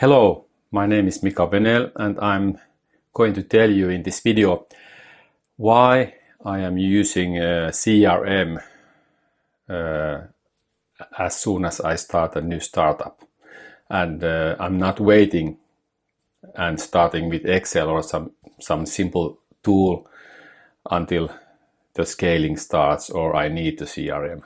Hello, my name is Mika Wenell and I'm going to tell you in this video why I am using CRM as soon as I start a new startup. And I'm not waiting and starting with Excel or some simple tool until the scaling starts or I need the CRM.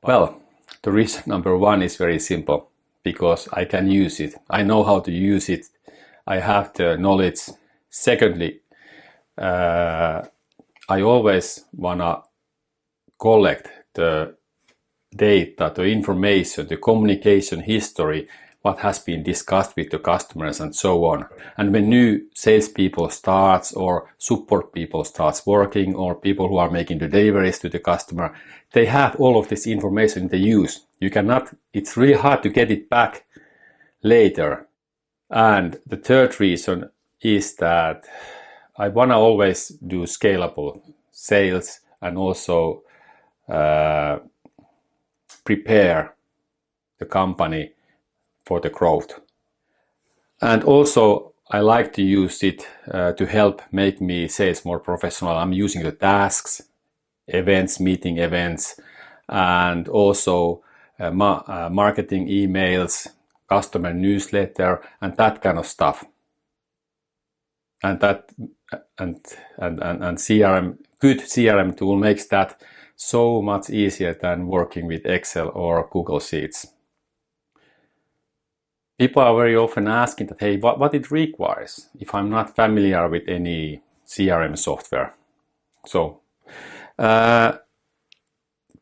Well, the reason number one is very simple. Because I can use it. I know how to use it. I have the knowledge. Secondly, I always wanna collect the data, the information, the communication history, what has been discussed with the customers and so on. And when new salespeople starts or support people starts working or people who are making the deliveries to the customer, they have all of this information they use. You cannot, it's really hard to get it back later. And the third reason is that I want to always do scalable sales and also prepare the company for the growth. And also I like to use it to help make me sales more professional. I'm using the tasks, events, meeting events, and also marketing emails, customer newsletter, and that kind of stuff. And CRM, good CRM tool makes that so much easier than working with Excel or Google Sheets. People are very often asking that, hey, what it requires if I'm not familiar with any CRM software. So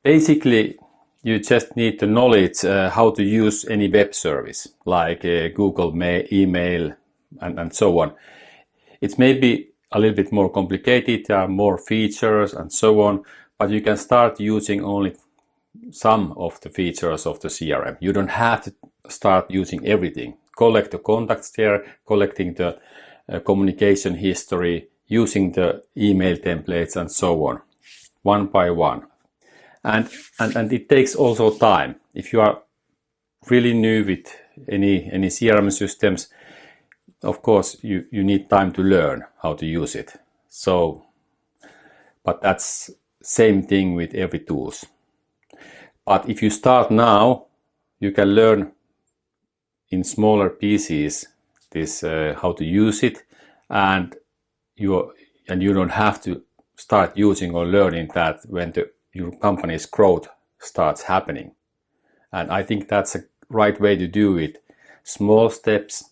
basically, you just need the knowledge how to use any web service like Google email and so on. It's maybe a little bit more complicated, there are more features and so on, but you can start using only some of the features of the CRM. You don't have to start using everything. Collect the contacts there, collecting the communication history, using the email templates and so on, one by one. And it takes also time. If you are really new with any CRM systems, of course you need time to learn how to use it. So, but that's same thing with every tools. But if you start now, you can learn in smaller pieces this how to use it, and you don't have to start using or learning that when your company's growth starts happening. And I think that's a right way to do it. Small steps,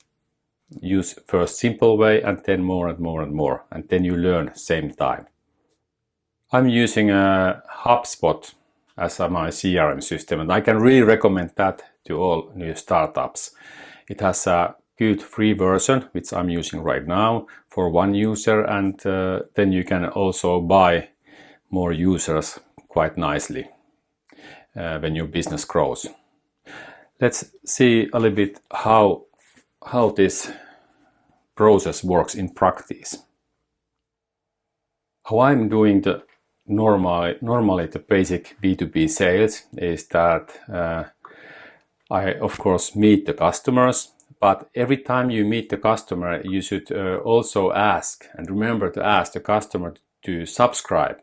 use first simple way and then more and more and more, and then you learn same time. I'm using a HubSpot as my CRM system, and I can really recommend that to all new startups. It has a good free version, which I'm using right now for one user, and then you can also buy more users quite nicely when your business grows. Let's see a little bit how this process works in practice. How I'm doing the normally the basic B2B sales is that I of course meet the customers, but every time you meet the customer you should also ask and remember to ask the customer to subscribe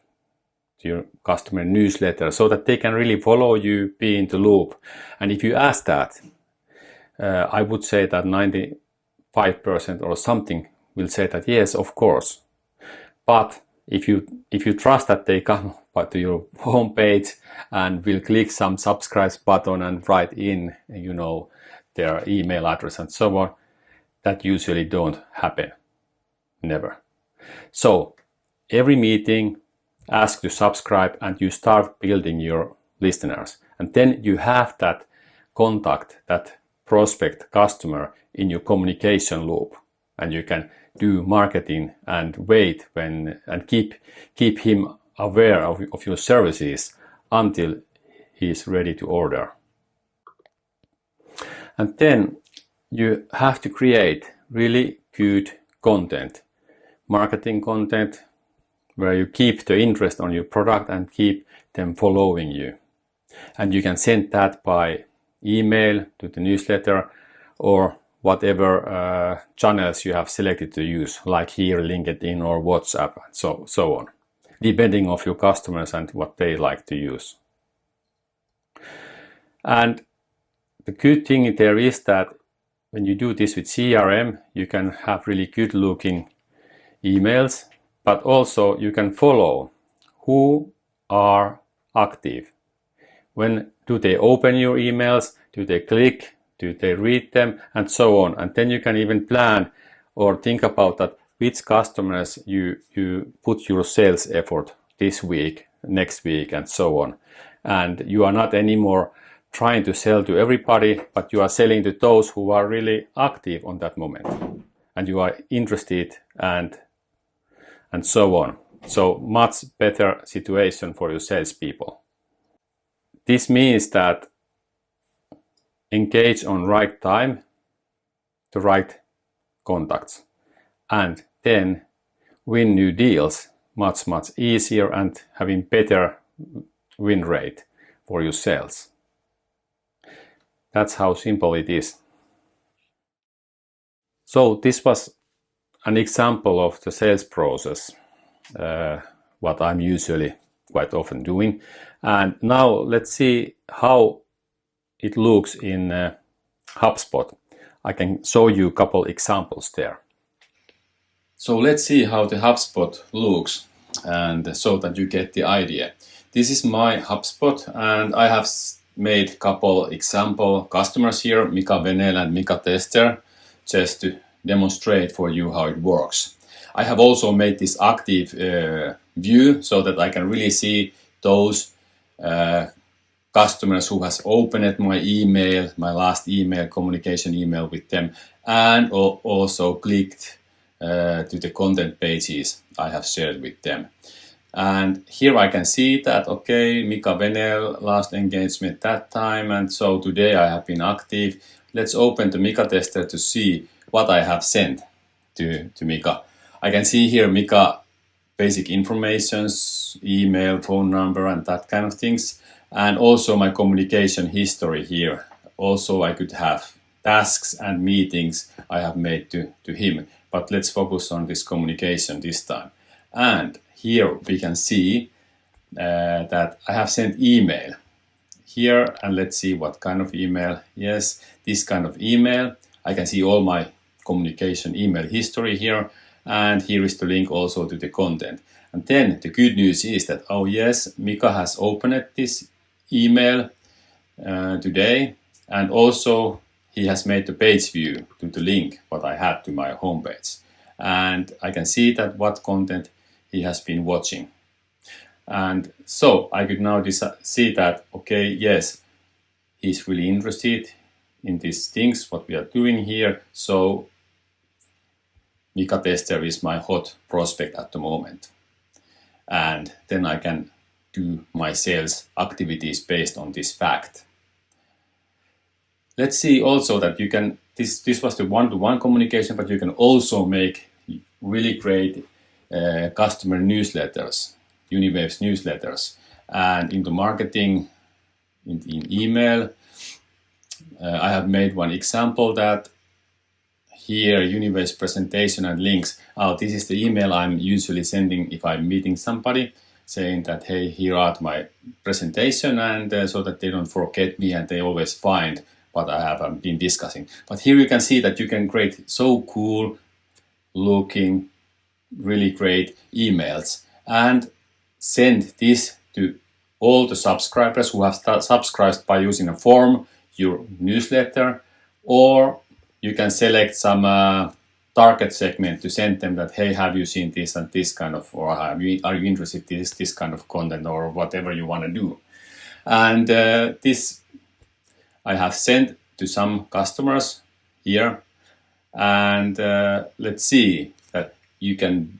to your customer newsletter so that they can really follow you, be in the loop. And if you ask that, I would say that 95% or something will say that yes, of course. But if you trust that they come to your homepage and will click some subscribe button and write in, their email address and so on, that usually don't happen. Never. So every meeting, ask to subscribe and you start building your listeners. And then you have that contact, that prospect customer in your communication loop. And you can do marketing and wait and keep him aware of your services until he is ready to order. And then you have to create really good content, marketing content, where you keep the interest on your product and keep them following you. And you can send that by email to the newsletter or whatever channels you have selected to use, like here LinkedIn or WhatsApp, and so on, depending on your customers and what they like to use. And the good thing there is that when you do this with CRM, you can have really good looking emails, but also you can follow who are active. When do they open your emails? Do they click? Do they read them? And so on. And then you can even plan or think about that which customers you put your sales effort this week, next week, and so on. And you are not anymore trying to sell to everybody, but you are selling to those who are really active on that moment. And you are interested and so on. So much better situation for your salespeople. This means that engage on right time, the right contacts, and then win new deals much easier and having better win rate for your sales. That's how simple it is. So this was an example of the sales process, what I'm usually quite often doing. And now let's see how it looks in HubSpot. I can show you a couple examples there. So let's see how the HubSpot looks, and so that you get the idea. This is my HubSpot, and I have made a couple example customers here, Mika Wenell and Mika Tester, just to demonstrate for you how it works. I have also made this active view so that I can really see those customers who has opened my email, my last email, communication email with them, and also clicked to the content pages I have shared with them. And here I can see that, okay, Mika Wenell, last engagement that time, and so today I have been active. Let's open the Mika Tester to see what I have sent to Mika. I can see here Mika basic informations, email, phone number, and that kind of things. And also my communication history here. Also I could have tasks and meetings I have made to him. But let's focus on this communication this time. And here we can see that I have sent email here, and let's see what kind of email. Yes, this kind of email. I can see all my communication email history here, and here is the link also to the content. And then the good news is that, oh yes, Mika has opened this email today, and also he has made the page view to the link what I had to my homepage. And I can see that what content he has been watching. And so I could now see that, okay, yes, he's really interested in these things, what we are doing here. So Mika Tester is my hot prospect at the moment. And then I can do my sales activities based on this fact. Let's see also that you can, this was the one-to-one communication, but you can also make really great customer newsletters, Uniwaves newsletters. And in the marketing, in email, I have made one example that here, Uniwaves presentation and links. This is the email I'm usually sending if I'm meeting somebody, saying that, hey, here are my presentation, and so that they don't forget me and they always find what I have been discussing. But here you can see that you can create so cool looking, really great emails and send this to all the subscribers who have subscribed by using a form, your newsletter, or you can select some target segment to send them that, hey, have you seen this and this kind of, or are you interested in this kind of content, or whatever you want to do. And this I have sent to some customers here. And let's see that you can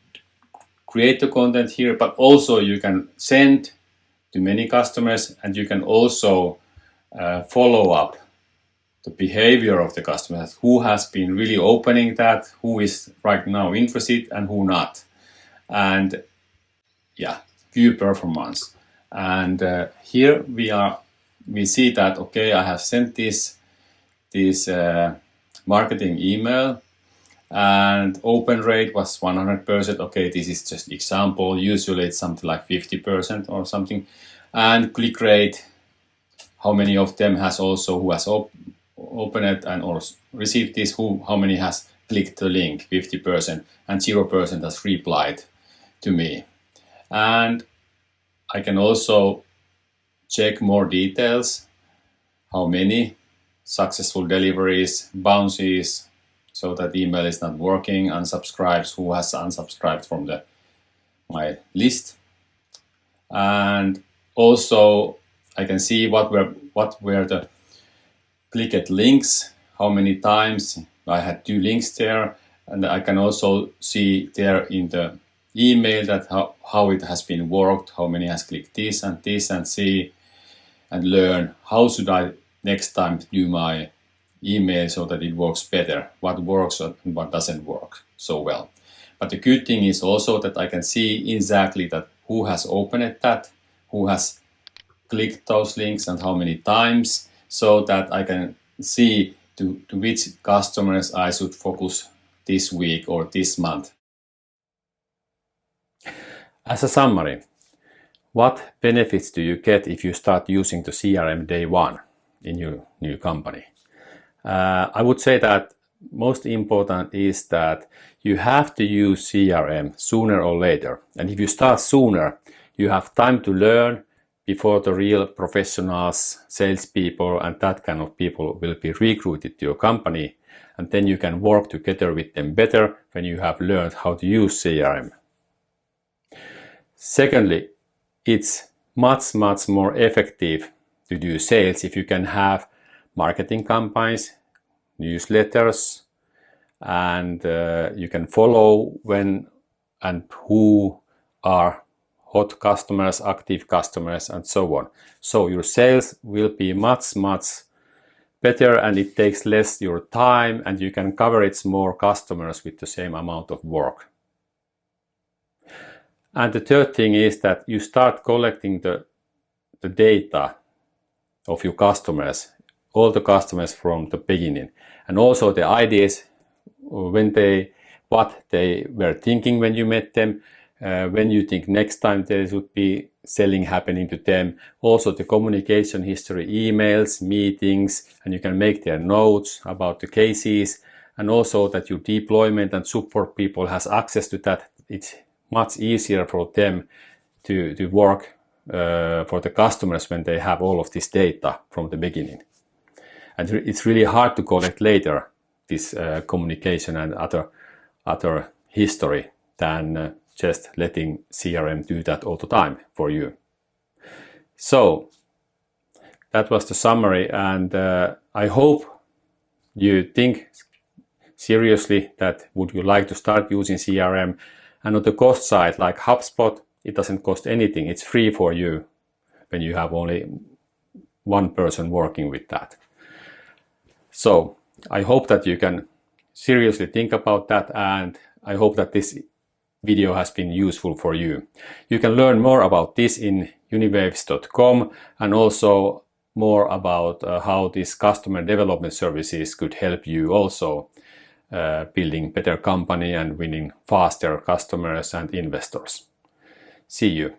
create the content here, but also you can send to many customers, and you can also follow up the behavior of the customers, who has been really opening that, who is right now interested and who not. And yeah, view performance. And here we see that, okay, I have sent this marketing email, and open rate was 100%. Okay, this is just example. Usually it's something like 50% or something. And click rate, how many of them has also who has opened it and or received this, how many has clicked the link, 50%, and 0% has replied to me. And I can also check more details, how many successful deliveries, bounces, so that email is not working, unsubscribes, who has unsubscribed from my list. And also I can see what were the clicked links, how many times I had 2 links there, and I can also see there in the email that how it has been worked, how many has clicked this, and see and learn how should I next time do my email so that it works better, what works and what doesn't work so well. But the good thing is also that I can see exactly that who has opened that, who has clicked those links and how many times, so that I can see to which customers I should focus this week or this month. As a summary, what benefits do you get if you start using the CRM day one in your new company? I would say that most important is that you have to use CRM sooner or later. And if you start sooner, you have time to learn before the real professionals, salespeople, and that kind of people will be recruited to your company. And then you can work together with them better when you have learned how to use CRM. Secondly, it's much more effective to do sales if you can have marketing campaigns, newsletters, and you can follow when and who are hot customers, active customers, and so on. So your sales will be much better, and it takes less your time, and you can coverage more customers with the same amount of work. And the third thing is that you start collecting the data of your customers, all the customers from the beginning, and also the ideas what they were thinking when you met them, when you think next time there would be selling happening to them, also the communication history, emails, meetings, and you can make their notes about the cases, and also that your deployment and support people has access to that. It's much easier for them to work for the customers when they have all of this data from the beginning. And it's really hard to collect later this communication and other history than just letting CRM do that all the time for you. So that was the summary, and I hope you think seriously that would you like to start using CRM. And on the cost side, like HubSpot, it doesn't cost anything. It's free for you when you have only one person working with that. So I hope that you can seriously think about that, and I hope that this video has been useful for you. You can learn more about this in uniwaves.com, and also more about how these customer development services could help you also building better company and winning faster customers and investors. See you.